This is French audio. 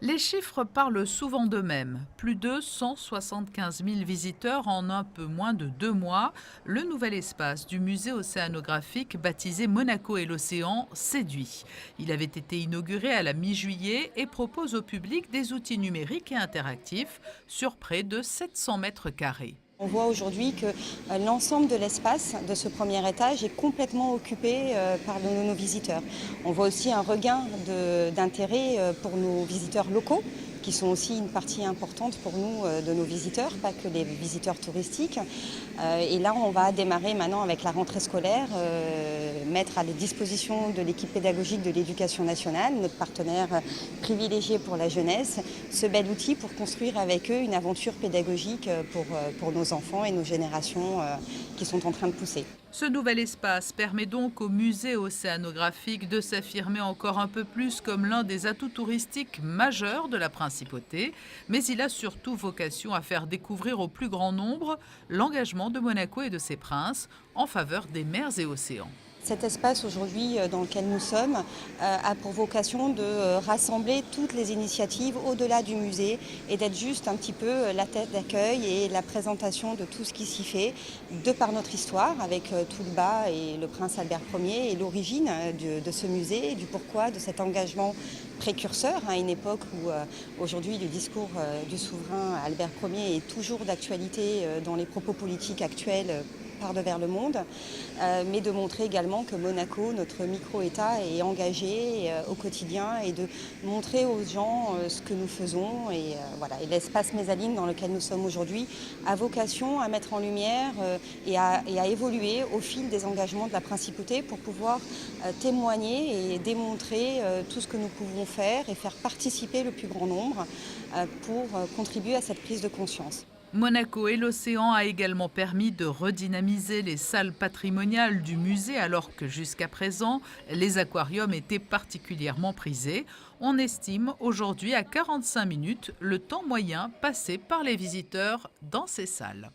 Les chiffres parlent souvent d'eux-mêmes. Plus de 175 000 visiteurs en un peu moins de 2 mois. Le nouvel espace du musée océanographique baptisé Monaco et l'océan séduit. Il avait été inauguré à la mi-juillet et propose au public des outils numériques et interactifs sur près de 700 mètres carrés. On voit aujourd'hui que l'ensemble de l'espace de ce premier étage est complètement occupé par nos visiteurs. On voit aussi un regain d'intérêt pour nos visiteurs locaux, qui sont aussi une partie importante pour nous de nos visiteurs, pas que les visiteurs touristiques. Et là, on va démarrer maintenant avec la rentrée scolaire, mettre à la disposition de l'équipe pédagogique de l'Éducation nationale, notre partenaire privilégié pour la jeunesse, ce bel outil pour construire avec eux une aventure pédagogique pour nos enfants et nos générations qui sont en train de pousser. Ce nouvel espace permet donc au musée océanographique de s'affirmer encore un peu plus comme l'un des atouts touristiques majeurs de la principauté, mais il a surtout vocation à faire découvrir au plus grand nombre l'engagement de Monaco et de ses princes en faveur des mers et océans. Cet espace aujourd'hui dans lequel nous sommes a pour vocation de rassembler toutes les initiatives au-delà du musée et d'être juste un petit peu la tête d'accueil et la présentation de tout ce qui s'y fait, de par notre histoire avec tout le bas et le prince Albert Ier et l'origine de ce musée, du pourquoi de cet engagement précurseur à une époque où aujourd'hui le discours du souverain Albert Ier est toujours d'actualité dans les propos politiques actuels par devers le monde, mais de montrer également que Monaco, notre micro-État, est engagé au quotidien et de montrer aux gens ce que nous faisons. Et voilà. Et l'espace Mésaline dans lequel nous sommes aujourd'hui a vocation à mettre en lumière et à évoluer au fil des engagements de la principauté pour pouvoir témoigner et démontrer tout ce que nous pouvons faire et faire participer le plus grand nombre pour contribuer à cette prise de conscience. Monaco et l'océan a également permis de redynamiser les salles patrimoniales du musée alors que jusqu'à présent, les aquariums étaient particulièrement prisés. On estime aujourd'hui à 45 minutes le temps moyen passé par les visiteurs dans ces salles.